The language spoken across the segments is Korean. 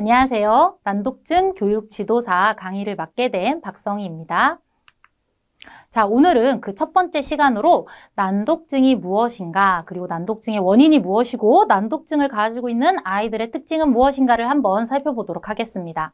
안녕하세요. 난독증 교육 지도사 강의를 맡게 된 박성희입니다. 자, 오늘은 그 첫 번째 시간으로 난독증이 무엇인가, 그리고 난독증의 원인이 무엇이고, 난독증을 가지고 있는 아이들의 특징은 무엇인가를 한번 살펴보도록 하겠습니다.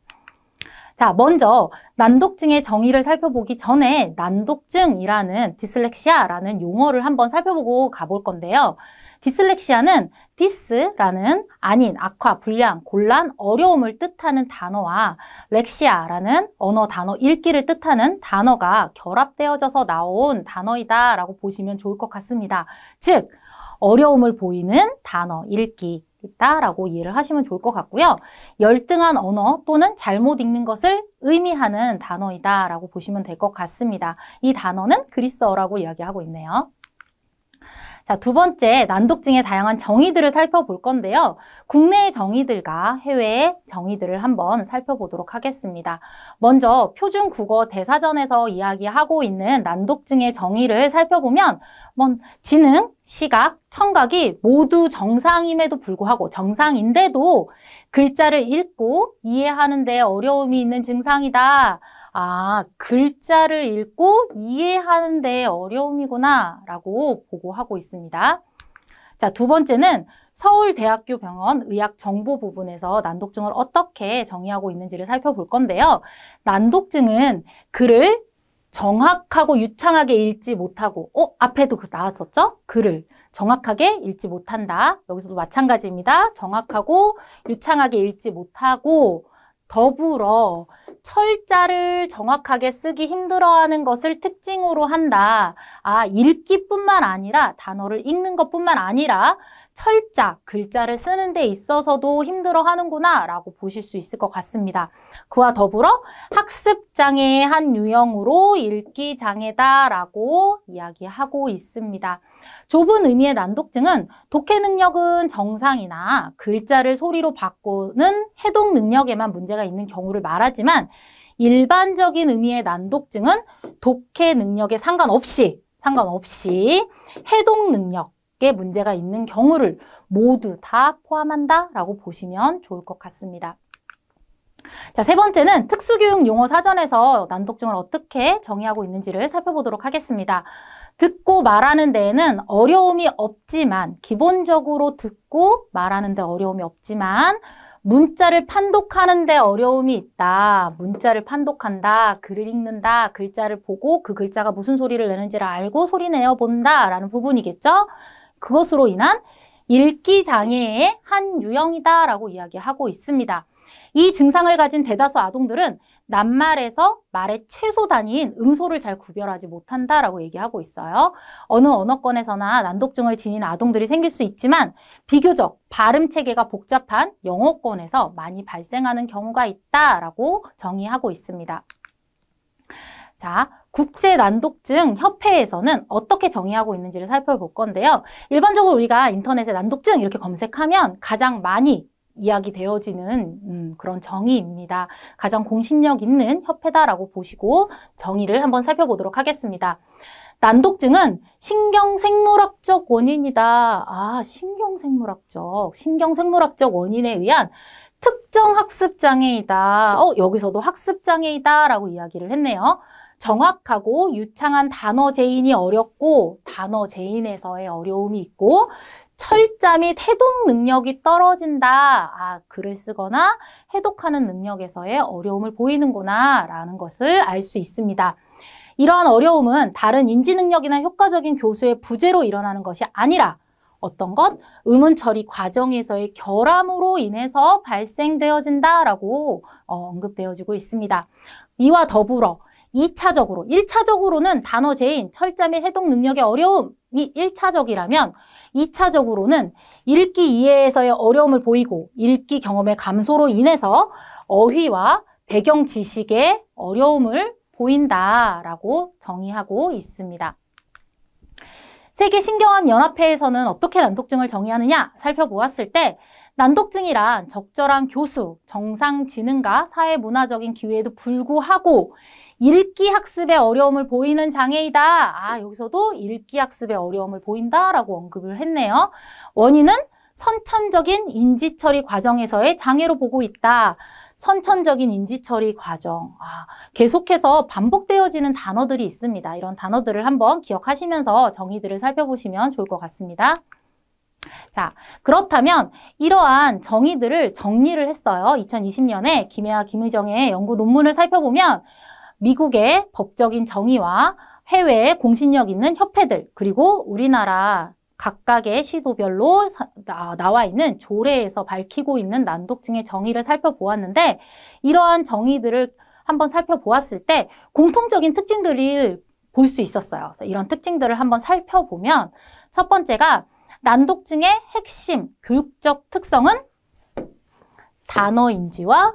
자, 먼저 난독증의 정의를 살펴보기 전에 난독증이라는 디슬렉시아라는 용어를 한번 살펴보고 가볼 건데요. 디슬렉시아는 디스라는 아닌, 악화, 불량, 곤란, 어려움을 뜻하는 단어와 렉시아라는 언어 단어 읽기를 뜻하는 단어가 결합되어져서 나온 단어이다라고 보시면 좋을 것 같습니다. 즉, 어려움을 보이는 단어 읽기 있다라고 이해를 하시면 좋을 것 같고요. 열등한 언어 또는 잘못 읽는 것을 의미하는 단어이다라고 보시면 될 것 같습니다. 이 단어는 그리스어라고 이야기하고 있네요. 자, 두 번째, 난독증의 다양한 정의들을 살펴볼 건데요. 국내의 정의들과 해외의 정의들을 한번 살펴보도록 하겠습니다. 먼저 표준국어 대사전에서 이야기하고 있는 난독증의 정의를 살펴보면 지능, 시각, 청각이 모두 정상임에도 불구하고 정상인데도 글자를 읽고 이해하는 데 어려움이 있는 증상이다. 아, 글자를 읽고 이해하는 데 어려움이구나 라고 보고하고 있습니다. 자, 두 번째는 서울대학교 병원 의학정보 부분에서 난독증을 어떻게 정의하고 있는지를 살펴볼 건데요. 난독증은 글을 정확하고 유창하게 읽지 못하고, 앞에도 나왔었죠? 글을 정확하게 읽지 못한다. 여기서도 마찬가지입니다. 정확하고 유창하게 읽지 못하고, 더불어 철자를 정확하게 쓰기 힘들어하는 것을 특징으로 한다. 아, 읽기뿐만 아니라 단어를 읽는 것뿐만 아니라 철자, 글자를 쓰는 데 있어서도 힘들어하는구나 라고 보실 수 있을 것 같습니다. 그와 더불어 학습장애의 한 유형으로 읽기장애다라고 이야기하고 있습니다. 좁은 의미의 난독증은 독해 능력은 정상이나 글자를 소리로 바꾸는 해독 능력에만 문제가 있는 경우를 말하지만 일반적인 의미의 난독증은 독해 능력에 상관없이 해독 능력에 문제가 있는 경우를 모두 다 포함한다라고 보시면 좋을 것 같습니다. 자, 세 번째는 특수교육 용어 사전에서 난독증을 어떻게 정의하고 있는지를 살펴보도록 하겠습니다. 듣고 말하는 데에는 어려움이 없지만, 기본적으로 듣고 말하는 데 어려움이 없지만 문자를 판독하는 데 어려움이 있다. 문자를 판독한다, 글을 읽는다, 글자를 보고 그 글자가 무슨 소리를 내는지를 알고 소리 내어 본다 라는 부분이겠죠. 그것으로 인한 읽기 장애의 한 유형이다 라고 이야기하고 있습니다. 이 증상을 가진 대다수 아동들은 낱말에서 말의 최소 단위인 음소를 잘 구별하지 못한다라고 얘기하고 있어요. 어느 언어권에서나 난독증을 지닌 아동들이 생길 수 있지만 비교적 발음 체계가 복잡한 영어권에서 많이 발생하는 경우가 있다라고 정의하고 있습니다. 자, 국제난독증 협회에서는 어떻게 정의하고 있는지를 살펴볼 건데요. 일반적으로 우리가 인터넷에 난독증 이렇게 검색하면 가장 많이 이야기되어지는 그런 정의입니다. 가장 공신력 있는 협회다라고 보시고 정의를 한번 살펴보도록 하겠습니다. 난독증은 신경생물학적 원인이다. 아, 신경생물학적 원인에 의한 특정 학습장애이다. 여기서도 학습장애이다 라고 이야기를 했네요. 정확하고 유창한 단어 제인이 어렵고 단어 제인에서의 어려움이 있고 철자 및 해독 능력이 떨어진다. 아, 글을 쓰거나 해독하는 능력에서의 어려움을 보이는구나 라는 것을 알 수 있습니다. 이러한 어려움은 다른 인지 능력이나 효과적인 교수의 부재로 일어나는 것이 아니라 어떤 것? 의문 처리 과정에서의 결함으로 인해서 발생되어진다라고 언급되어지고 있습니다. 이와 더불어 1차적으로는 단어 제인, 철자 및 해독 능력의 어려움이 1차적이라면 2차적으로는 읽기 이해에서의 어려움을 보이고 읽기 경험의 감소로 인해서 어휘와 배경 지식의 어려움을 보인다라고 정의하고 있습니다. 세계신경학연합회에서는 어떻게 난독증을 정의하느냐 살펴보았을 때 난독증이란 적절한 교수, 정상 지능과 사회문화적인 기회에도 불구하고 읽기 학습에 어려움을 보이는 장애이다. 아, 여기서도 읽기 학습에 어려움을 보인다라고 언급을 했네요. 원인은 선천적인 인지처리 과정에서의 장애로 보고 있다. 선천적인 인지처리 과정. 계속해서 반복되어지는 단어들이 있습니다. 이런 단어들을 한번 기억하시면서 정의들을 살펴보시면 좋을 것 같습니다. 자, 그렇다면 이러한 정의들을 정리를 했어요. 2020년에 김혜아, 김의정의 연구 논문을 살펴보면 미국의 법적인 정의와 해외에 공신력 있는 협회들, 그리고 우리나라 각각의 시도별로 나와 있는 조례에서 밝히고 있는 난독증의 정의를 살펴보았는데, 이러한 정의들을 한번 살펴보았을 때 공통적인 특징들을 볼 수 있었어요. 그래서 이런 특징들을 한번 살펴보면, 첫 번째가 난독증의 핵심 교육적 특성은 단어인지와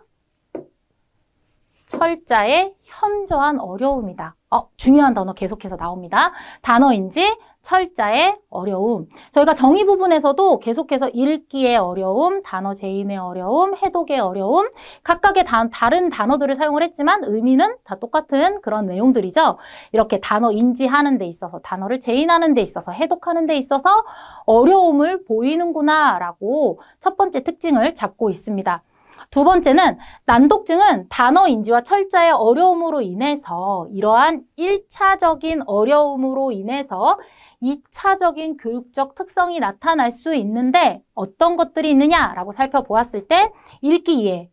철자의 현저한 어려움이다. 중요한 단어 계속해서 나옵니다. 단어인지, 철자의 어려움. 저희가 정의 부분에서도 계속해서 읽기의 어려움, 단어 제인의 어려움, 해독의 어려움, 각각의 다른 단어들을 사용을 했지만 의미는 다 똑같은 그런 내용들이죠. 이렇게 단어 인지하는 데 있어서, 단어를 제인하는 데 있어서, 해독하는 데 있어서 어려움을 보이는구나 라고 첫 번째 특징을 잡고 있습니다. 두 번째는 난독증은 단어 인지와 철자의 어려움으로 인해서, 이러한 1차적인 어려움으로 인해서 2차적인 교육적 특성이 나타날 수 있는데 어떤 것들이 있느냐라고 살펴보았을 때 읽기 이해,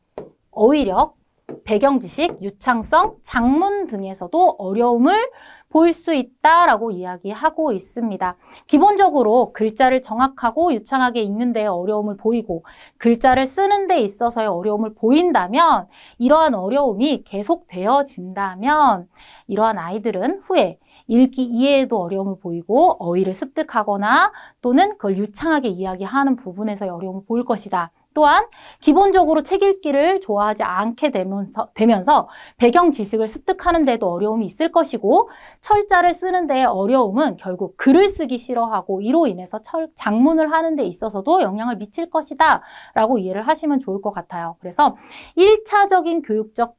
어휘력, 배경지식, 유창성, 작문 등에서도 어려움을 보일 수 있다라고 이야기하고 있습니다. 기본적으로 글자를 정확하고 유창하게 읽는 데 어려움을 보이고 글자를 쓰는 데 있어서의 어려움을 보인다면, 이러한 어려움이 계속되어진다면 이러한 아이들은 후에 읽기 이해에도 어려움을 보이고 어휘를 습득하거나 또는 그걸 유창하게 이야기하는 부분에서의 어려움을 보일 것이다. 또한 기본적으로 책 읽기를 좋아하지 않게 되면서 배경 지식을 습득하는 데도 어려움이 있을 것이고, 철자를 쓰는 데의 어려움은 결국 글을 쓰기 싫어하고 이로 인해서 작문을 하는 데 있어서도 영향을 미칠 것이다 라고 이해를 하시면 좋을 것 같아요. 그래서 1차적인 교육적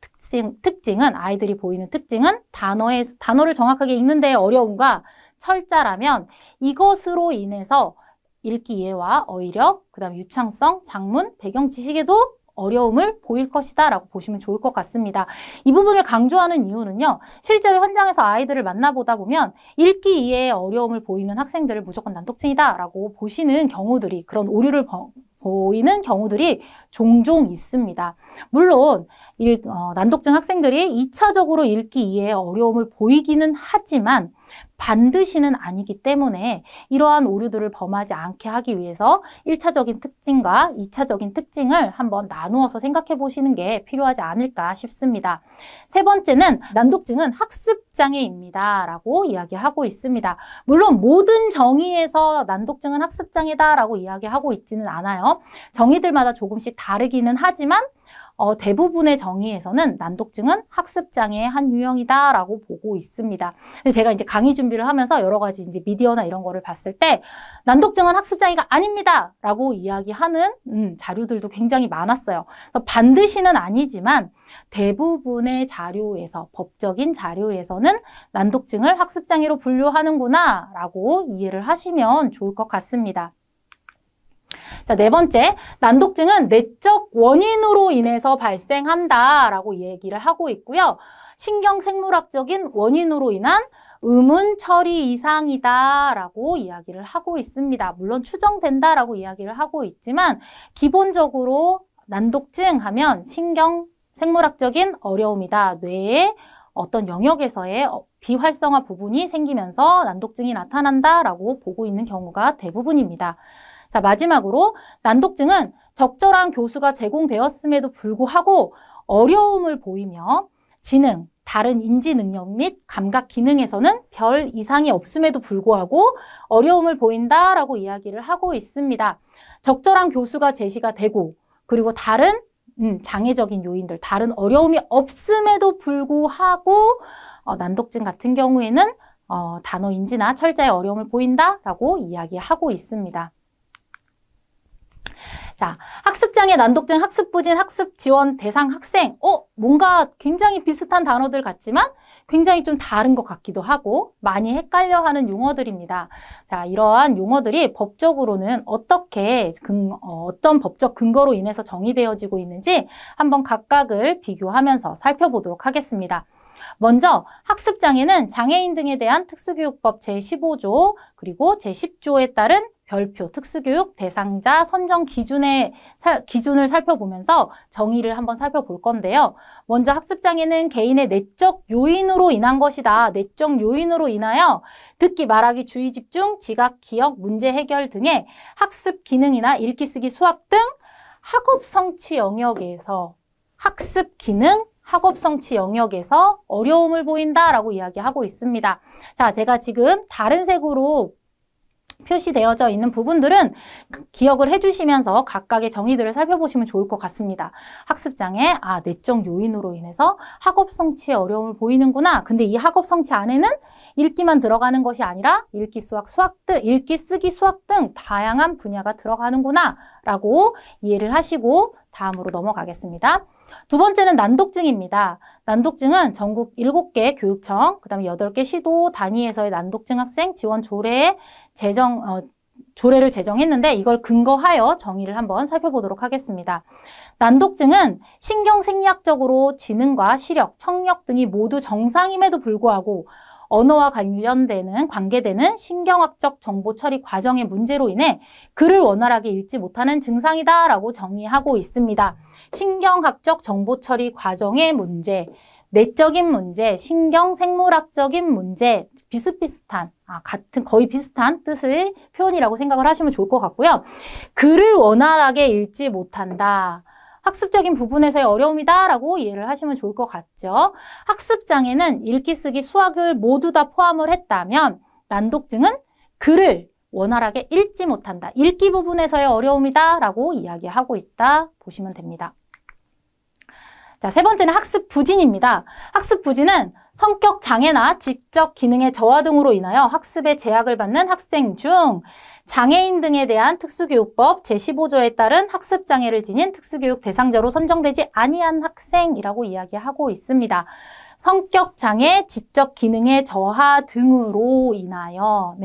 특징은, 아이들이 보이는 특징은 단어를 정확하게 읽는 데의 어려움과 철자라면, 이것으로 인해서 읽기 이해와 어휘력, 그 다음에 유창성, 작문, 배경 지식에도 어려움을 보일 것이다 라고 보시면 좋을 것 같습니다. 이 부분을 강조하는 이유는요, 실제로 현장에서 아이들을 만나보다 보면 읽기 이해에 어려움을 보이는 학생들을 무조건 난독증이다 라고 보시는 경우들이, 그런 오류를 보이는 경우들이 종종 있습니다. 물론 난독증 학생들이 2차적으로 읽기 이해에 어려움을 보이기는 하지만 반드시는 아니기 때문에 이러한 오류들을 범하지 않게 하기 위해서 1차적인 특징과 2차적인 특징을 한번 나누어서 생각해 보시는 게 필요하지 않을까 싶습니다. 세 번째는 난독증은 학습장애입니다 라고 이야기하고 있습니다. 물론 모든 정의에서 난독증은 학습장애다 라고 이야기하고 있지는 않아요. 정의들마다 조금씩 다르기는 하지만 대부분의 정의에서는 난독증은 학습장애의 한 유형이다 라고 보고 있습니다. 제가 이제 강의 준비를 하면서 여러 가지 이제 미디어나 이런 거를 봤을 때 난독증은 학습장애가 아닙니다 라고 이야기하는 자료들도 굉장히 많았어요. 그래서 반드시는 아니지만 대부분의 자료에서, 법적인 자료에서는 난독증을 학습장애로 분류하는구나 라고 이해를 하시면 좋을 것 같습니다. 자, 네 번째, 난독증은 내적 원인으로 인해서 발생한다라고 얘기를 하고 있고요. 신경생물학적인 원인으로 인한 의문 처리 이상이다라고 이야기를 하고 있습니다. 물론 추정된다라고 이야기를 하고 있지만 기본적으로 난독증 하면 신경생물학적인 어려움이다. 뇌의 어떤 영역에서의 비활성화 부분이 생기면서 난독증이 나타난다라고 보고 있는 경우가 대부분입니다. 자, 마지막으로 난독증은 적절한 교수가 제공되었음에도 불구하고 어려움을 보이며 지능, 다른 인지 능력 및 감각 기능에서는 별 이상이 없음에도 불구하고 어려움을 보인다라고 이야기를 하고 있습니다. 적절한 교수가 제시가 되고 그리고 다른 장애적인 요인들, 다른 어려움이 없음에도 불구하고 난독증 같은 경우에는 단어 인지나 철자의 어려움을 보인다라고 이야기하고 있습니다. 자, 학습장애, 난독증, 학습부진, 학습지원 대상 학생. 뭔가 굉장히 비슷한 단어들 같지만 굉장히 좀 다른 것 같기도 하고 많이 헷갈려하는 용어들입니다. 자, 이러한 용어들이 법적으로는 어떤 법적 근거로 인해서 정의되어지고 있는지 한번 각각을 비교하면서 살펴보도록 하겠습니다. 먼저 학습장애는 장애인 등에 대한 특수교육법 제15조 그리고 제10조에 따른 별표 특수교육 대상자 선정 기준을 살펴보면서 정의를 한번 살펴볼 건데요. 먼저 학습장애는 개인의 내적 요인으로 인한 것이다. 내적 요인으로 인하여 듣기, 말하기, 주의 집중, 지각, 기억, 문제 해결 등의 학습 기능이나 읽기, 쓰기, 수학 등 학업 성취 영역에서 학습 기능, 학업 성취 영역에서 어려움을 보인다라고 이야기하고 있습니다. 자, 제가 지금 다른 색으로 표시되어져 있는 부분들은 기억을 해주시면서 각각의 정의들을 살펴보시면 좋을 것 같습니다. 학습장애, 내적 요인으로 인해서 학업 성취에 어려움을 보이는구나. 근데 이 학업 성취 안에는 읽기만 들어가는 것이 아니라 읽기, 쓰기, 수학 등 다양한 분야가 들어가는구나 라고 이해를 하시고 다음으로 넘어가겠습니다. 두 번째는 난독증입니다. 난독증은 전국 7개 교육청, 그 다음에 8개 시도 단위에서의 난독증 학생 지원 조례를 제정했는데 이걸 근거하여 정의를 한번 살펴보도록 하겠습니다. 난독증은 신경생리학적으로 지능과 시력, 청력 등이 모두 정상임에도 불구하고 언어와 관계되는 신경학적 정보 처리 과정의 문제로 인해 글을 원활하게 읽지 못하는 증상이다 라고 정의하고 있습니다. 신경학적 정보 처리 과정의 문제, 내적인 문제, 신경생물학적인 문제, 거의 비슷한 뜻의 표현이라고 생각을 하시면 좋을 것 같고요. 글을 원활하게 읽지 못한다. 학습적인 부분에서의 어려움이다 라고 이해를 하시면 좋을 것 같죠. 학습장애는 읽기, 쓰기, 수학을 모두 다 포함을 했다면 난독증은 글을 원활하게 읽지 못한다. 읽기 부분에서의 어려움이다 라고 이야기하고 있다 보시면 됩니다. 자, 세 번째는 학습 부진입니다. 학습 부진은 성격 장애나 지적 기능의 저하 등으로 인하여 학습에 제약을 받는 학생 중 장애인 등에 대한 특수교육법 제15조에 따른 학습장애를 지닌 특수교육 대상자로 선정되지 아니한 학생이라고 이야기하고 있습니다. 성격 장애, 지적 기능의 저하 등으로 인하여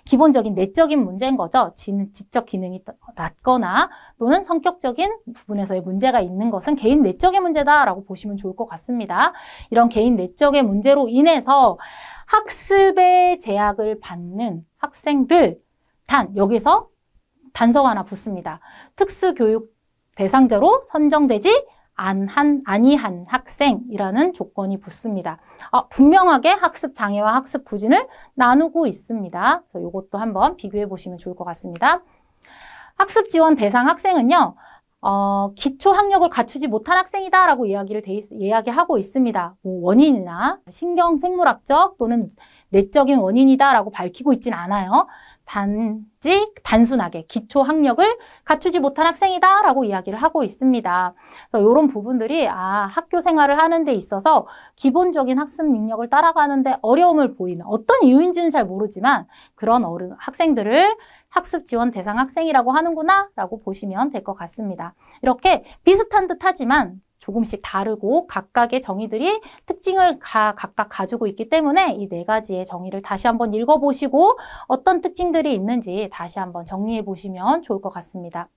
기본적인 내적인 문제인 거죠. 지적 기능이 낮거나 또는 성격적인 부분에서의 문제가 있는 것은 개인 내적의 문제다라고 보시면 좋을 것 같습니다. 이런 개인 내적의 문제로 인해서 학습에 제약을 받는 학생들 여기서 단서가 하나 붙습니다. 특수교육 대상자로 선정되지 아니한 학생이라는 조건이 붙습니다. 분명하게 학습 장애와 학습 부진을 나누고 있습니다. 그래서 이것도 한번 비교해 보시면 좋을 것 같습니다. 학습 지원 대상 학생은요, 기초 학력을 갖추지 못한 학생이다라고 이야기하고 있습니다. 원인이나 신경생물학적 또는 내적인 원인이다라고 밝히고 있진 않아요. 단순하게 기초 학력을 갖추지 못한 학생이다라고 이야기를 하고 있습니다. 그래서 이런 부분들이 학교 생활을 하는 데 있어서 기본적인 학습 능력을 따라가는데 어려움을 보이는 어떤 이유인지는 잘 모르지만 그런 학생들을 학습 지원 대상 학생이라고 하는구나 라고 보시면 될 것 같습니다. 이렇게 비슷한 듯 하지만 조금씩 다르고 각각의 정의들이 특징을 각각 가지고 있기 때문에 이 4가지의 정의를 다시 한번 읽어보시고 어떤 특징들이 있는지 다시 한번 정리해 보시면 좋을 것 같습니다.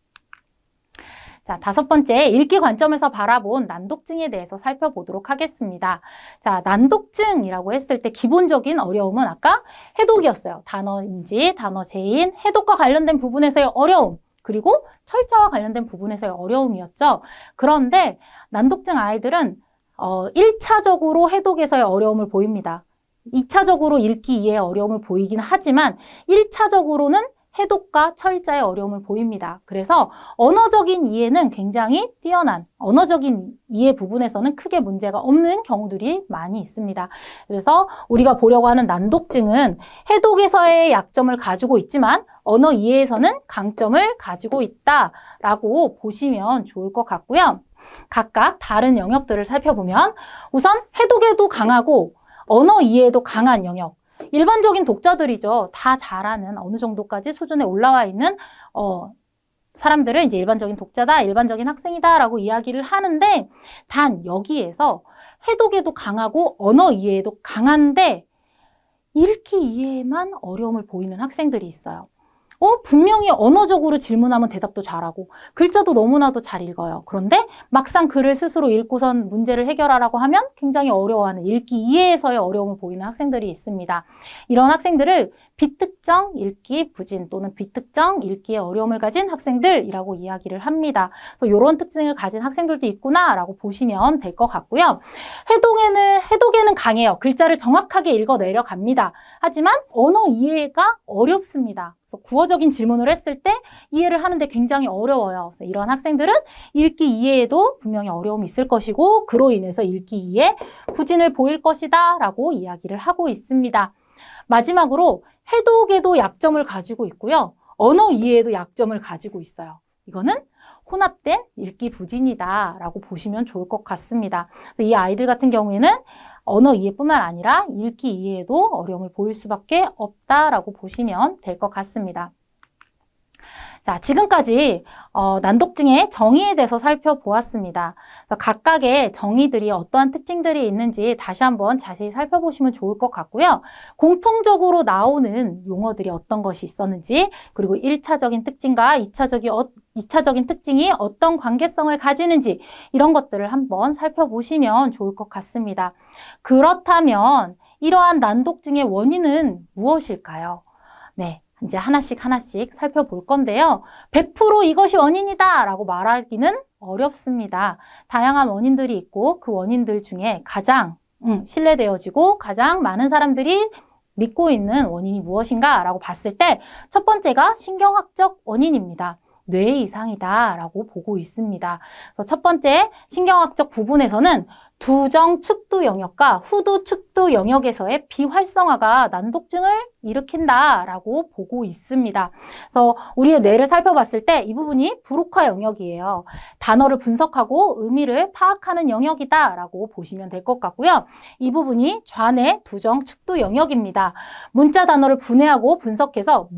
자, 5번째, 읽기 관점에서 바라본 난독증에 대해서 살펴보도록 하겠습니다. 자, 난독증이라고 했을 때 기본적인 어려움은 아까 해독이었어요. 단어인지, 단어 제인, 해독과 관련된 부분에서의 어려움, 그리고 철자와 관련된 부분에서의 어려움이었죠. 그런데 난독증 아이들은 1차적으로 해독에서의 어려움을 보입니다. 2차적으로 읽기 이해의 어려움을 보이긴 하지만 1차적으로는 해독과 철자의 어려움을 보입니다. 그래서 언어적인 이해는 굉장히 뛰어난, 언어적인 이해 부분에서는 크게 문제가 없는 경우들이 많이 있습니다. 그래서 우리가 보려고 하는 난독증은 해독에서의 약점을 가지고 있지만 언어 이해에서는 강점을 가지고 있다라고 보시면 좋을 것 같고요. 각각 다른 영역들을 살펴보면 우선 해독에도 강하고 언어 이해에도 강한 영역, 일반적인 독자들이죠. 다 잘하는 어느 정도까지 수준에 올라와 있는 사람들을 이제 일반적인 독자다, 일반적인 학생이다 라고 이야기를 하는데 단 여기에서 해독에도 강하고 언어 이해에도 강한데 읽기 이해에만 어려움을 보이는 학생들이 있어요. 분명히 언어적으로 질문하면 대답도 잘하고 글자도 너무나도 잘 읽어요. 그런데 막상 글을 스스로 읽고선 문제를 해결하라고 하면 굉장히 어려워하는 읽기 이해에서의 어려움을 보이는 학생들이 있습니다. 이런 학생들을 비특정 읽기 부진 또는 비특정 읽기에 어려움을 가진 학생들이라고 이야기를 합니다. 이런 특징을 가진 학생들도 있구나라고 보시면 될 것 같고요. 해독에는 강해요. 글자를 정확하게 읽어 내려갑니다. 하지만 언어 이해가 어렵습니다. 그래서 구어적인 질문을 했을 때 이해를 하는데 굉장히 어려워요. 그래서 이런 학생들은 읽기 이해에도 분명히 어려움이 있을 것이고 그로 인해서 읽기 이해 부진을 보일 것이다 라고 이야기를 하고 있습니다. 마지막으로 해독에도 약점을 가지고 있고요. 언어 이해에도 약점을 가지고 있어요. 이거는 혼합된 읽기 부진이다 라고 보시면 좋을 것 같습니다. 그래서 이 아이들 같은 경우에는 언어 이해뿐만 아니라 읽기 이해에도 어려움을 보일 수밖에 없다라고 보시면 될 것 같습니다. 자, 지금까지 난독증의 정의에 대해서 살펴보았습니다. 각각의 정의들이 어떠한 특징들이 있는지 다시 한번 자세히 살펴보시면 좋을 것 같고요. 공통적으로 나오는 용어들이 어떤 것이 있었는지, 그리고 1차적인 특징과 2차적인 특징이 어떤 관계성을 가지는지 이런 것들을 한번 살펴보시면 좋을 것 같습니다. 그렇다면 이러한 난독증의 원인은 무엇일까요? 네. 이제 하나씩 살펴볼 건데요. 100% 이것이 원인이다 라고 말하기는 어렵습니다. 다양한 원인들이 있고 그 원인들 중에 가장 신뢰되어지고 가장 많은 사람들이 믿고 있는 원인이 무엇인가 라고 봤을 때 첫 번째가 신경학적 원인입니다. 뇌 이상이다 라고 보고 있습니다. 그래서 첫 번째 신경학적 부분에서는 두정 측두 영역과 후두 측두 영역에서의 비활성화가 난독증을 일으킨다라고 보고 있습니다. 그래서 우리의 뇌를 살펴봤을 때 이 부분이 브로카 영역이에요. 단어를 분석하고 의미를 파악하는 영역이다라고 보시면 될 것 같고요. 이 부분이 좌뇌 두정 측두 영역입니다. 문자 단어를 분해하고 분석해서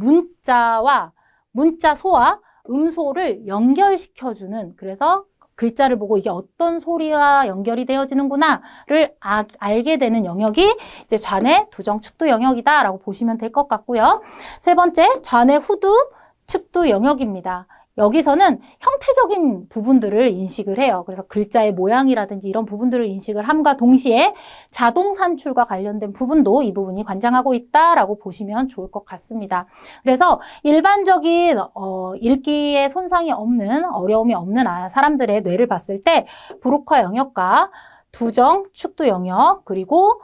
문자소와 음소를 연결시켜주는, 그래서 글자를 보고 이게 어떤 소리와 연결이 되어지는구나를 알게 되는 영역이 이제 좌뇌 두정 측두 영역이다라고 보시면 될 것 같고요. 세 번째, 좌뇌 후두 측두 영역입니다. 여기서는 형태적인 부분들을 인식을 해요. 그래서 글자의 모양이라든지 이런 부분들을 인식을 함과 동시에 자동 산출과 관련된 부분도 이 부분이 관장하고 있다라고 보시면 좋을 것 같습니다. 그래서 일반적인 읽기에 손상이 없는, 어려움이 없는 사람들의 뇌를 봤을 때 브로카 영역과 두정 측두 영역 그리고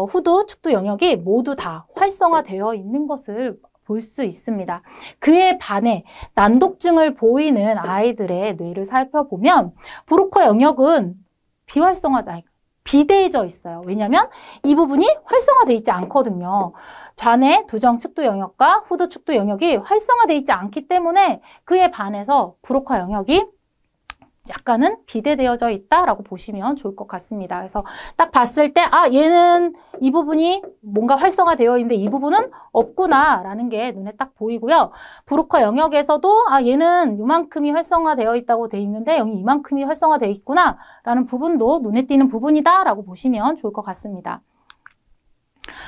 후두 측두 영역이 모두 다 활성화되어 있는 것을 볼 수 있습니다. 그에 반해 난독증을 보이는 아이들의 뇌를 살펴보면 브로카 영역은 비대해져 있어요. 왜냐하면 이 부분이 활성화되어 있지 않거든요. 좌뇌 두정 측두 영역과 후두 측두 영역이 활성화되어 있지 않기 때문에 그에 반해서 브로카 영역이 약간은 비대되어져 있다라고 보시면 좋을 것 같습니다. 그래서 딱 봤을 때 얘는 이 부분이 뭔가 활성화되어 있는데 이 부분은 없구나라는 게 눈에 딱 보이고요. 브로카 영역에서도 얘는 이만큼이 활성화되어 있다고 돼 있는데 여기 이만큼이 활성화되어 있구나라는 부분도 눈에 띄는 부분이다라고 보시면 좋을 것 같습니다.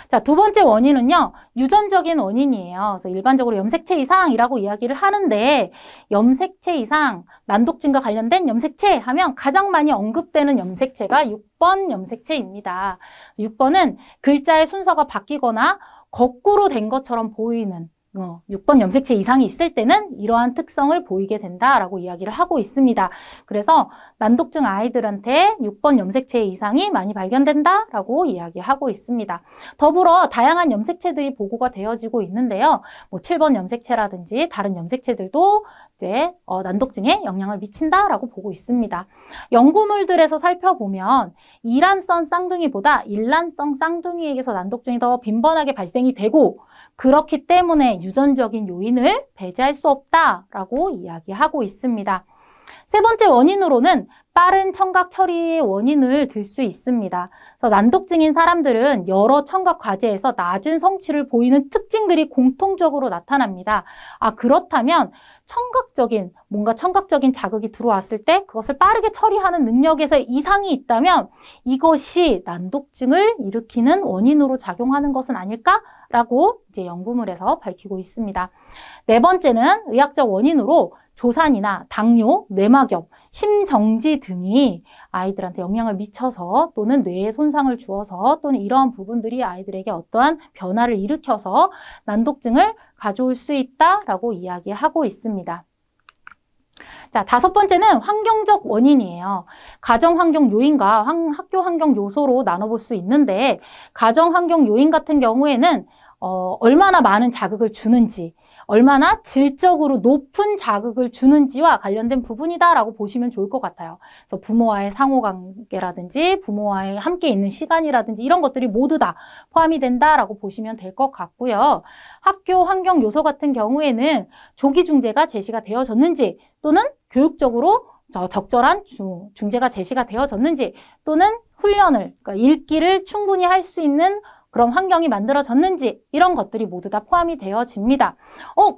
자, 두 번째 원인은요, 유전적인 원인이에요. 그래서 일반적으로 염색체 이상이라고 이야기를 하는데, 염색체 이상, 난독증과 관련된 염색체 하면 가장 많이 언급되는 염색체가 6번 염색체입니다. 6번은 글자의 순서가 바뀌거나 거꾸로 된 것처럼 보이는 6번 염색체 이상이 있을 때는 이러한 특성을 보이게 된다라고 이야기를 하고 있습니다. 그래서 난독증 아이들한테 6번 염색체 이상이 많이 발견된다라고 이야기하고 있습니다. 더불어 다양한 염색체들이 보고가 되어지고 있는데요. 7번 염색체라든지 다른 염색체들도 이제 난독증에 영향을 미친다라고 보고 있습니다. 연구물들에서 살펴보면 이란성 쌍둥이보다 일란성 쌍둥이에게서 난독증이 더 빈번하게 발생이 되고 그렇기 때문에 유전적인 요인을 배제할 수 없다라고 이야기하고 있습니다. 세 번째 원인으로는 빠른 청각 처리의 원인을 들 수 있습니다. 그래서 난독증인 사람들은 여러 청각 과제에서 낮은 성취를 보이는 특징들이 공통적으로 나타납니다. 그렇다면 뭔가 청각적인 자극이 들어왔을 때 그것을 빠르게 처리하는 능력에서 이상이 있다면 이것이 난독증을 일으키는 원인으로 작용하는 것은 아닐까라고 이제 연구물에서 밝히고 있습니다. 네 번째는 의학적 원인으로 조산이나 당뇨, 뇌막염, 심정지 등이 아이들한테 영향을 미쳐서 또는 뇌에 손상을 주어서 또는 이러한 부분들이 아이들에게 어떠한 변화를 일으켜서 난독증을 가져올 수 있다라고 이야기하고 있습니다. 자, 다섯 번째는 환경적 원인이에요. 가정 환경 요인과 학교 환경 요소로 나눠볼 수 있는데 가정 환경 요인 같은 경우에는 얼마나 많은 자극을 주는지, 얼마나 질적으로 높은 자극을 주는지와 관련된 부분이다라고 보시면 좋을 것 같아요. 그래서 부모와의 상호관계라든지 부모와의 함께 있는 시간이라든지 이런 것들이 모두 다 포함이 된다라고 보시면 될 것 같고요. 학교 환경 요소 같은 경우에는 조기 중재가 제시가 되어졌는지 또는 교육적으로 적절한 중재가 제시가 되어졌는지 또는 훈련을, 그러니까 읽기를 충분히 할 수 있는 그런 환경이 만들어졌는지 이런 것들이 모두 다 포함이 되어집니다.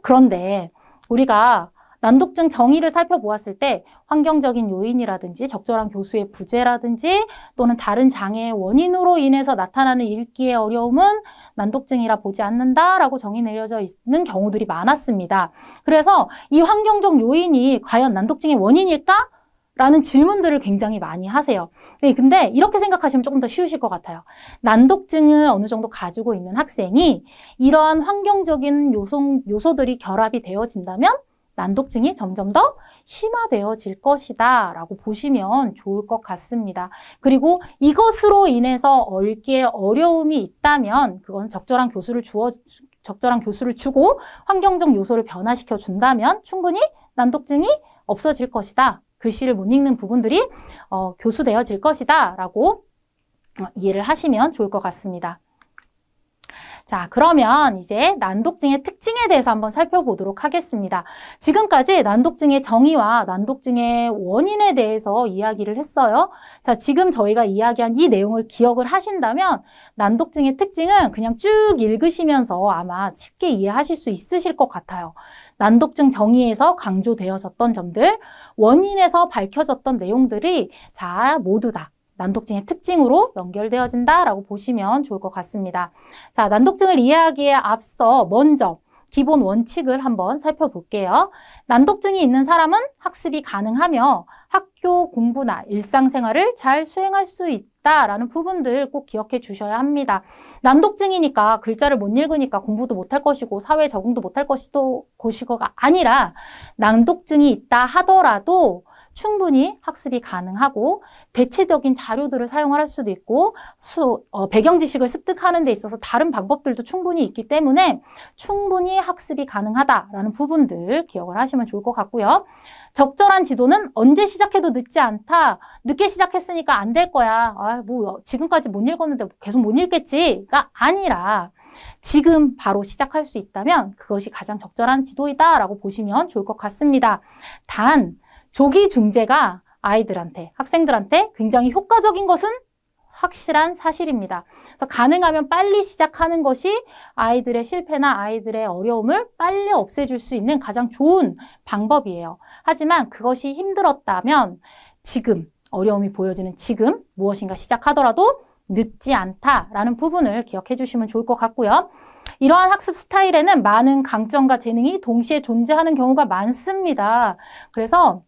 그런데 우리가 난독증 정의를 살펴보았을 때 환경적인 요인이라든지 적절한 교수의 부재라든지 또는 다른 장애의 원인으로 인해서 나타나는 읽기의 어려움은 난독증이라 보지 않는다라고 정의 내려져 있는 경우들이 많았습니다. 그래서 이 환경적 요인이 과연 난독증의 원인일까? 라는 질문들을 굉장히 많이 하세요. 근데 이렇게 생각하시면 조금 더 쉬우실 것 같아요. 난독증을 어느 정도 가지고 있는 학생이 이러한 환경적인 요소들이 결합이 되어진다면 난독증이 점점 더 심화되어질 것이다 라고 보시면 좋을 것 같습니다. 그리고 이것으로 인해서 읽기에 어려움이 있다면 그건 적절한 교수를 주고 환경적 요소를 변화시켜 준다면 충분히 난독증이 없어질 것이다. 글씨를 못 읽는 부분들이 교수되어질 것이다 라고 이해를 하시면 좋을 것 같습니다. 자, 그러면 이제 난독증의 특징에 대해서 한번 살펴보도록 하겠습니다. 지금까지 난독증의 정의와 난독증의 원인에 대해서 이야기를 했어요. 자, 지금 저희가 이야기한 이 내용을 기억을 하신다면 난독증의 특징은 그냥 쭉 읽으시면서 아마 쉽게 이해하실 수 있으실 것 같아요. 난독증 정의에서 강조되어졌던 점들, 원인에서 밝혀졌던 내용들이 모두 다 난독증의 특징으로 연결되어진다라고 보시면 좋을 것 같습니다. 자, 난독증을 이해하기에 앞서 먼저 기본 원칙을 한번 살펴볼게요. 난독증이 있는 사람은 학습이 가능하며 학교 공부나 일상생활을 잘 수행할 수 있다라는 부분들 꼭 기억해 주셔야 합니다. 난독증이니까 글자를 못 읽으니까 공부도 못할 것이고 사회 적응도 못할 것이고가 아니라 난독증이 있다 하더라도 충분히 학습이 가능하고 대체적인 자료들을 사용할 수도 있고 배경 지식을 습득하는 데 있어서 다른 방법들도 충분히 있기 때문에 충분히 학습이 가능하다라는 부분들 기억을 하시면 좋을 것 같고요. 적절한 지도는 언제 시작해도 늦지 않다. 늦게 시작했으니까 안 될 거야. 지금까지 못 읽었는데 계속 못 읽겠지가 아니라 지금 바로 시작할 수 있다면 그것이 가장 적절한 지도이다라고 보시면 좋을 것 같습니다. 단 조기 중재가 아이들한테, 학생들한테 굉장히 효과적인 것은 확실한 사실입니다. 그래서 가능하면 빨리 시작하는 것이 아이들의 실패나 아이들의 어려움을 빨리 없애줄 수 있는 가장 좋은 방법이에요. 하지만 그것이 힘들었다면 지금, 어려움이 보여지는 지금 무엇인가 시작하더라도 늦지 않다라는 부분을 기억해 주시면 좋을 것 같고요. 이러한 학습 스타일에는 많은 강점과 재능이 동시에 존재하는 경우가 많습니다. 그래서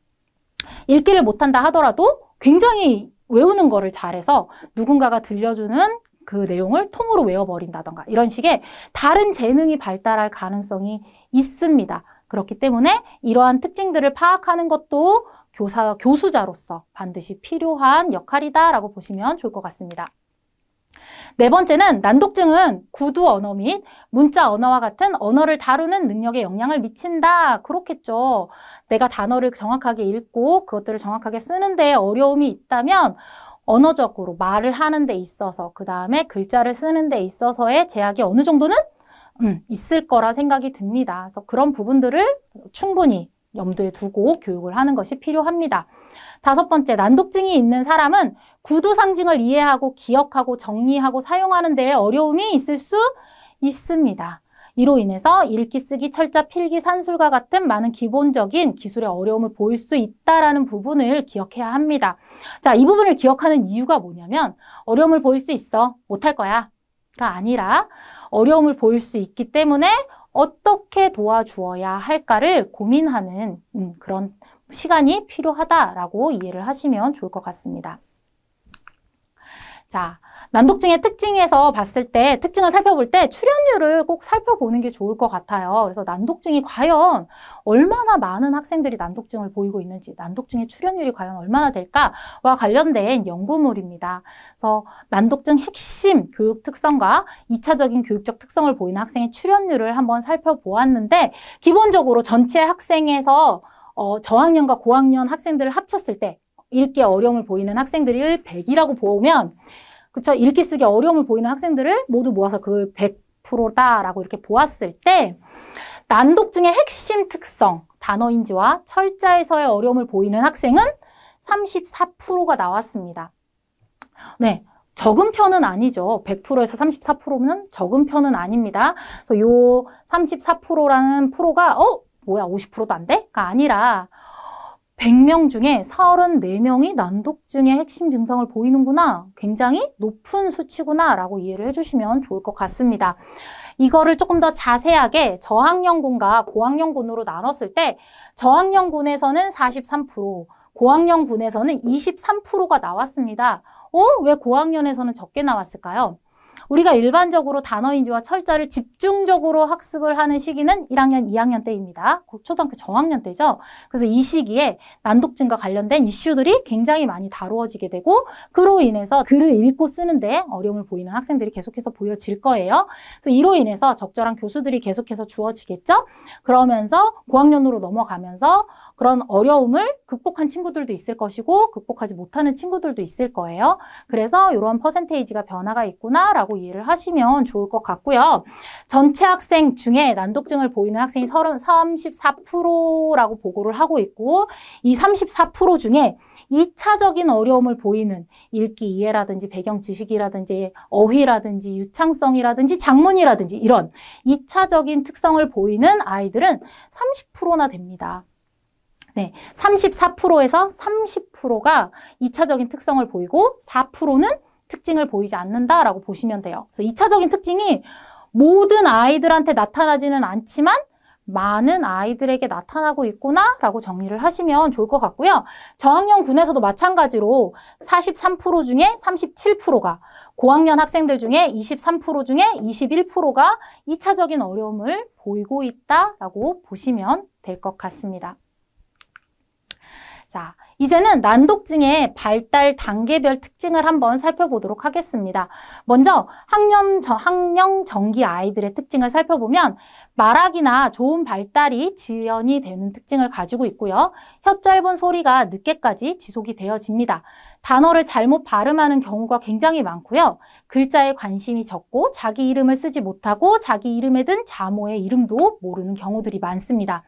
읽기를 못한다 하더라도 굉장히 외우는 거를 잘해서 누군가가 들려주는 그 내용을 통으로 외워버린다던가 이런 식의 다른 재능이 발달할 가능성이 있습니다. 그렇기 때문에 이러한 특징들을 파악하는 것도 교수자로서 반드시 필요한 역할이다라고 보시면 좋을 것 같습니다. 네 번째는 난독증은 구두 언어 및 문자 언어와 같은 언어를 다루는 능력에 영향을 미친다. 그렇겠죠. 내가 단어를 정확하게 읽고 그것들을 정확하게 쓰는데 어려움이 있다면 언어적으로 말을 하는 데 있어서 그 다음에 글자를 쓰는 데 있어서의 제약이 어느 정도는 있을 거라 생각이 듭니다. 그래서 그런 부분들을 충분히 염두에 두고 교육을 하는 것이 필요합니다. 5번째, 난독증이 있는 사람은 구두 상징을 이해하고 기억하고 정리하고 사용하는 데에 어려움이 있을 수 있습니다. 이로 인해서 읽기, 쓰기, 철자, 필기, 산술과 같은 많은 기본적인 기술의 어려움을 보일 수 있다는 부분을 기억해야 합니다. 자, 이 부분을 기억하는 이유가 뭐냐면 어려움을 보일 수 있어, 못할 거야 가 아니라 어려움을 보일 수 있기 때문에 어떻게 도와주어야 할까를 고민하는 그런 시간이 필요하다라고 이해를 하시면 좋을 것 같습니다. 자, 난독증의 특징에서 봤을 때, 특징을 살펴볼 때 출연율을 꼭 살펴보는 게 좋을 것 같아요. 그래서 난독증이 과연 얼마나 많은 학생들이 난독증을 보이고 있는지, 난독증의 출연율이 과연 얼마나 될까와 관련된 연구물입니다. 그래서 난독증 핵심 교육 특성과 2차적인 교육적 특성을 보이는 학생의 출연율을 한번 살펴보았는데, 기본적으로 전체 학생에서 저학년과 고학년 학생들을 합쳤을 때 읽기 어려움을 보이는 학생들을 100이라고 보면, 그쵸? 읽기 쓰기 어려움을 보이는 학생들을 모두 모아서 그걸 100%다라고 이렇게 보았을 때 난독증의 핵심 특성, 단어인지와 철자에서의 어려움을 보이는 학생은 34%가 나왔습니다. 네. 적은 편은 아니죠. 100%에서 34%는 적은 편은 아닙니다. 그래서 요 34%라는 프로가 뭐야 50%도 안 돼? 가 아니라 100명 중에 34명이 난독증의 핵심 증상을 보이는구나. 굉장히 높은 수치구나 라고 이해를 해주시면 좋을 것 같습니다. 이거를 조금 더 자세하게 저학년군과 고학년군으로 나눴을 때 저학년군에서는 43%, 고학년군에서는 23%가 나왔습니다. 왜 고학년에서는 적게 나왔을까요? 우리가 일반적으로 단어인지와 철자를 집중적으로 학습을 하는 시기는 1학년, 2학년 때입니다. 초등학교 저학년 때죠. 그래서 이 시기에 난독증과 관련된 이슈들이 굉장히 많이 다루어지게 되고 그로 인해서 글을 읽고 쓰는데 어려움을 보이는 학생들이 계속해서 보여질 거예요. 그래서 이로 인해서 적절한 교수들이 계속해서 주어지겠죠. 그러면서 고학년으로 넘어가면서 그런 어려움을 극복한 친구들도 있을 것이고 극복하지 못하는 친구들도 있을 거예요. 그래서 이런 퍼센테이지가 변화가 있구나라고 이해를 하시면 좋을 것 같고요. 전체 학생 중에 난독증을 보이는 학생이 34%라고 보고를 하고 있고 이 34% 중에 2차적인 어려움을 보이는 읽기, 이해라든지 배경 지식이라든지 어휘라든지 유창성이라든지 작문이라든지 이런 2차적인 특성을 보이는 아이들은 30%나 됩니다. 네, 34%에서 30%가 2차적인 특성을 보이고 4%는 특징을 보이지 않는다라고 보시면 돼요. 그래서 2차적인 특징이 모든 아이들한테 나타나지는 않지만 많은 아이들에게 나타나고 있구나라고 정리를 하시면 좋을 것 같고요. 저학년군에서도 마찬가지로 43% 중에 37%가 고학년 학생들 중에 23% 중에 21%가 2차적인 어려움을 보이고 있다라고 보시면 될 것 같습니다. 자, 이제는 난독증의 발달 단계별 특징을 한번 살펴보도록 하겠습니다. 먼저 학령 정기 아이들의 특징을 살펴보면 말하기나 좋은 발달이 지연이 되는 특징을 가지고 있고요. 혀 짧은 소리가 늦게까지 지속이 되어집니다. 단어를 잘못 발음하는 경우가 굉장히 많고요. 글자에 관심이 적고 자기 이름을 쓰지 못하고 자기 이름에 든 자모의 이름도 모르는 경우들이 많습니다.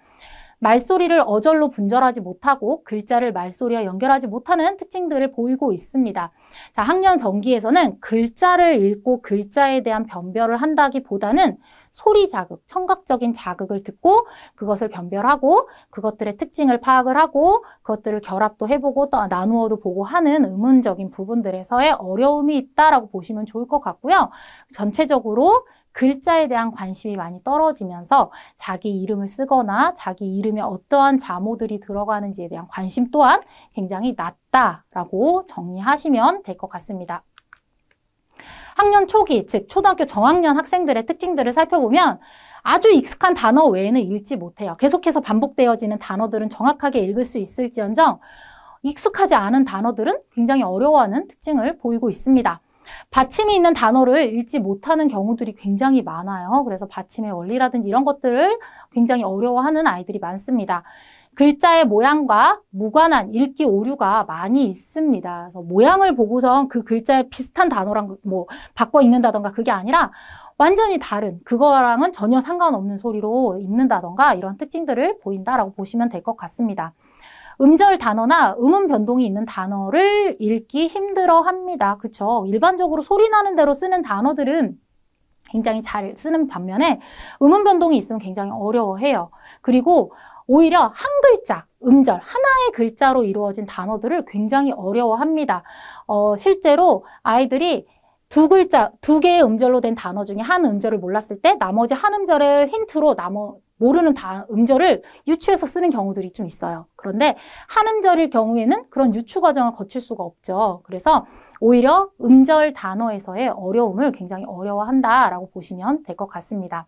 말소리를 어절로 분절하지 못하고 글자를 말소리와 연결하지 못하는 특징들을 보이고 있습니다. 자, 학년 전기에서는 글자를 읽고 글자에 대한 변별을 한다기보다는 소리 자극, 청각적인 자극을 듣고 그것을 변별하고 그것들의 특징을 파악을 하고 그것들을 결합도 해보고 또 나누어도 보고 하는 의문적인 부분들에서의 어려움이 있다라고 보시면 좋을 것 같고요. 전체적으로 글자에 대한 관심이 많이 떨어지면서 자기 이름을 쓰거나 자기 이름에 어떠한 자모들이 들어가는지에 대한 관심 또한 굉장히 낮다라고 정리하시면 될 것 같습니다. 학년 초기, 즉 초등학교 저학년 학생들의 특징들을 살펴보면 아주 익숙한 단어 외에는 읽지 못해요. 계속해서 반복되어지는 단어들은 정확하게 읽을 수 있을지언정 익숙하지 않은 단어들은 굉장히 어려워하는 특징을 보이고 있습니다. 받침이 있는 단어를 읽지 못하는 경우들이 굉장히 많아요. 그래서 받침의 원리라든지 이런 것들을 굉장히 어려워하는 아이들이 많습니다. 글자의 모양과 무관한 읽기 오류가 많이 있습니다. 그래서 모양을 보고선 그 글자에 비슷한 단어랑 뭐 바꿔 읽는다던가 그게 아니라 완전히 다른, 그거랑은 전혀 상관없는 소리로 읽는다던가 이런 특징들을 보인다라고 보시면 될 것 같습니다. 음절 단어나 음운 변동이 있는 단어를 읽기 힘들어 합니다. 그쵸? 일반적으로 소리 나는 대로 쓰는 단어들은 굉장히 잘 쓰는 반면에 음운 변동이 있으면 굉장히 어려워해요. 그리고 오히려 한 글자, 음절, 하나의 글자로 이루어진 단어들을 굉장히 어려워합니다. 실제로 아이들이 두 글자, 두 개의 음절로 된 단어 중에 한 음절을 몰랐을 때 나머지 한 음절을 힌트로 모르는 음절을 유추해서 쓰는 경우들이 좀 있어요. 그런데 한 음절일 경우에는 그런 유추 과정을 거칠 수가 없죠. 그래서 오히려 음절 단어에서의 어려움을 굉장히 어려워한다라고 보시면 될 것 같습니다.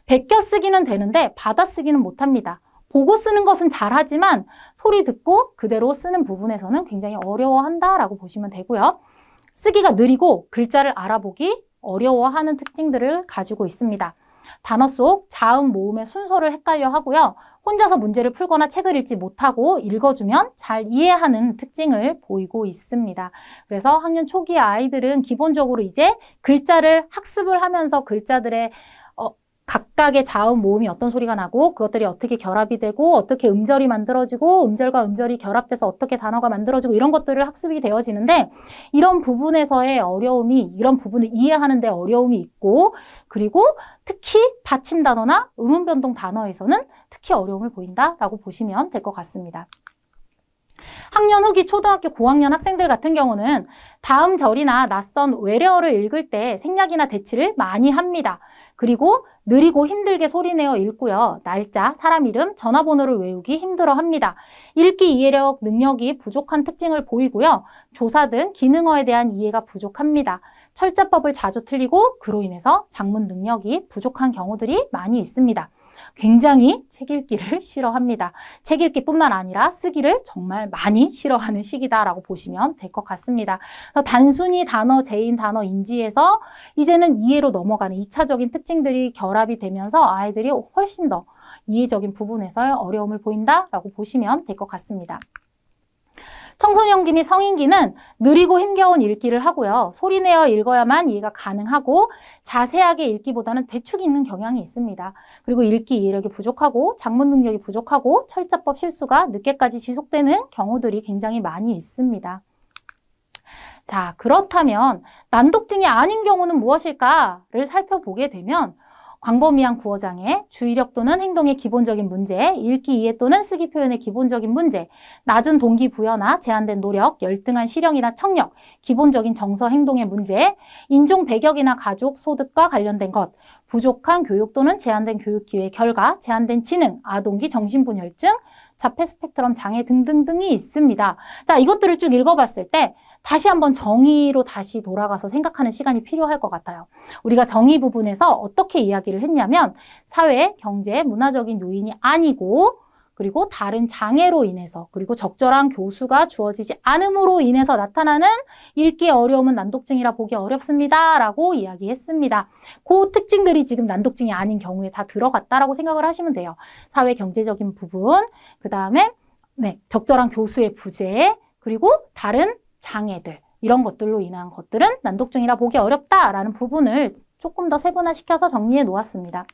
베껴 쓰기는 되는데 받아 쓰기는 못합니다. 보고 쓰는 것은 잘하지만 소리 듣고 그대로 쓰는 부분에서는 굉장히 어려워한다라고 보시면 되고요. 쓰기가 느리고 글자를 알아보기 어려워하는 특징들을 가지고 있습니다. 단어 속 자음, 모음의 순서를 헷갈려 하고요. 혼자서 문제를 풀거나 책을 읽지 못하고 읽어주면 잘 이해하는 특징을 보이고 있습니다. 그래서 학년 초기 아이들은 기본적으로 이제 글자를 학습을 하면서 글자들의 각각의 자음, 모음이 어떤 소리가 나고 그것들이 어떻게 결합이 되고 어떻게 음절이 만들어지고 음절과 음절이 결합돼서 어떻게 단어가 만들어지고 이런 것들을 학습이 되어지는데 이런 부분에서의 어려움이 이런 부분을 이해하는 데 어려움이 있고 그리고 특히 받침 단어나 음운 변동 단어에서는 특히 어려움을 보인다라고 보시면 될 것 같습니다. 학년 후기 초등학교 고학년 학생들 같은 경우는 다음 절이나 낯선 외래어를 읽을 때 생략이나 대치를 많이 합니다. 그리고 느리고 힘들게 소리내어 읽고요. 날짜, 사람 이름, 전화번호를 외우기 힘들어합니다. 읽기 이해력, 능력이 부족한 특징을 보이고요. 조사 등 기능어에 대한 이해가 부족합니다. 철자법을 자주 틀리고 그로 인해서 작문 능력이 부족한 경우들이 많이 있습니다. 굉장히 책 읽기를 싫어합니다. 책 읽기뿐만 아니라 쓰기를 정말 많이 싫어하는 시기다라고 보시면 될 것 같습니다. 단순히 단어, 제인, 단어 인지에서 이제는 이해로 넘어가는 2차적인 특징들이 결합이 되면서 아이들이 훨씬 더 이해적인 부분에서의 어려움을 보인다라고 보시면 될 것 같습니다. 청소년기 및 성인기는 느리고 힘겨운 읽기를 하고요. 소리내어 읽어야만 이해가 가능하고 자세하게 읽기보다는 대충 읽는 경향이 있습니다. 그리고 읽기 이해력이 부족하고 작문 능력이 부족하고 철자법 실수가 늦게까지 지속되는 경우들이 굉장히 많이 있습니다. 자, 그렇다면 난독증이 아닌 경우는 무엇일까를 살펴보게 되면 광범위한 구어장애, 주의력 또는 행동의 기본적인 문제, 읽기 이해 또는 쓰기 표현의 기본적인 문제, 낮은 동기부여나 제한된 노력, 열등한 실형이나 청력, 기본적인 정서 행동의 문제, 인종 배격이나 가족, 소득과 관련된 것, 부족한 교육 또는 제한된 교육 기회의 결과, 제한된 지능, 아동기 정신분열증, 자폐 스펙트럼 장애 등등등이 있습니다. 자, 이것들을 쭉 읽어봤을 때 다시 한번 정의로 다시 돌아가서 생각하는 시간이 필요할 것 같아요. 우리가 정의 부분에서 어떻게 이야기를 했냐면 사회, 경제, 문화적인 요인이 아니고 그리고 다른 장애로 인해서 그리고 적절한 교수가 주어지지 않음으로 인해서 나타나는 읽기 어려움은 난독증이라 보기 어렵습니다. 라고 이야기했습니다. 그 특징들이 지금 난독증이 아닌 경우에 다 들어갔다라고 생각을 하시면 돼요. 사회, 경제적인 부분, 그 다음에 적절한 교수의 부재, 그리고 다른 장애들 이런 것들로 인한 것들은 난독증이라 보기 어렵다라는 부분을 조금 더 세분화시켜서 정리해 놓았습니다.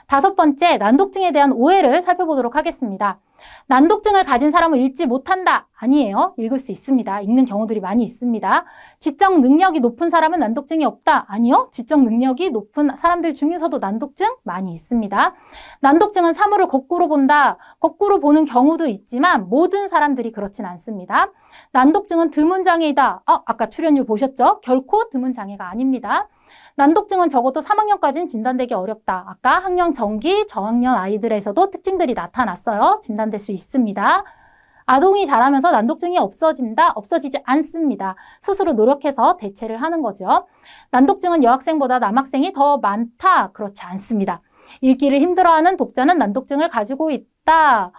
5번째, 난독증에 대한 오해를 살펴보도록 하겠습니다. 난독증을 가진 사람은 읽지 못한다. 아니에요. 읽을 수 있습니다. 읽는 경우들이 많이 있습니다. 지적 능력이 높은 사람은 난독증이 없다. 아니요. 지적 능력이 높은 사람들 중에서도 난독증 많이 있습니다. 난독증은 사물을 거꾸로 본다. 거꾸로 보는 경우도 있지만 모든 사람들이 그렇진 않습니다. 난독증은 드문 장애이다. 아까 출연율 보셨죠? 결코 드문 장애가 아닙니다. 난독증은 적어도 3학년까지는 진단되기 어렵다. 아까 학령 정기, 저학년 아이들에서도 특징들이 나타났어요. 진단될 수 있습니다. 아동이 자라면서 난독증이 없어지지 않습니다. 스스로 노력해서 대체를 하는 거죠. 난독증은 여학생보다 남학생이 더 많다. 그렇지 않습니다. 읽기를 힘들어하는 독자는 난독증을 가지고 있다.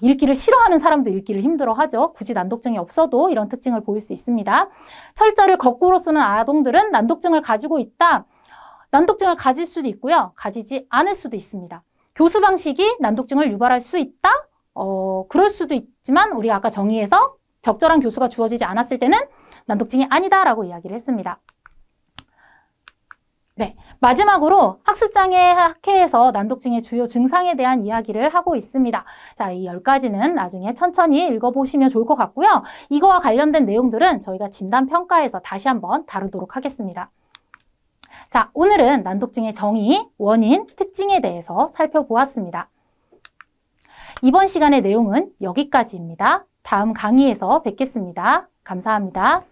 읽기를 싫어하는 사람도 읽기를 힘들어하죠. 굳이 난독증이 없어도 이런 특징을 보일 수 있습니다. 철자를 거꾸로 쓰는 아동들은 난독증을 가지고 있다. 난독증을 가질 수도 있고요. 가지지 않을 수도 있습니다. 교수 방식이 난독증을 유발할 수 있다? 그럴 수도 있지만 우리가 아까 정의해서 적절한 교수가 주어지지 않았을 때는 난독증이 아니다라고 이야기를 했습니다. 네, 마지막으로 학습장애 학회에서 난독증의 주요 증상에 대한 이야기를 하고 있습니다. 자, 이 10가지는 나중에 천천히 읽어보시면 좋을 것 같고요. 이거와 관련된 내용들은 저희가 진단평가에서 다시 한번 다루도록 하겠습니다. 자, 오늘은 난독증의 정의, 원인, 특징에 대해서 살펴보았습니다. 이번 시간의 내용은 여기까지입니다. 다음 강의에서 뵙겠습니다. 감사합니다.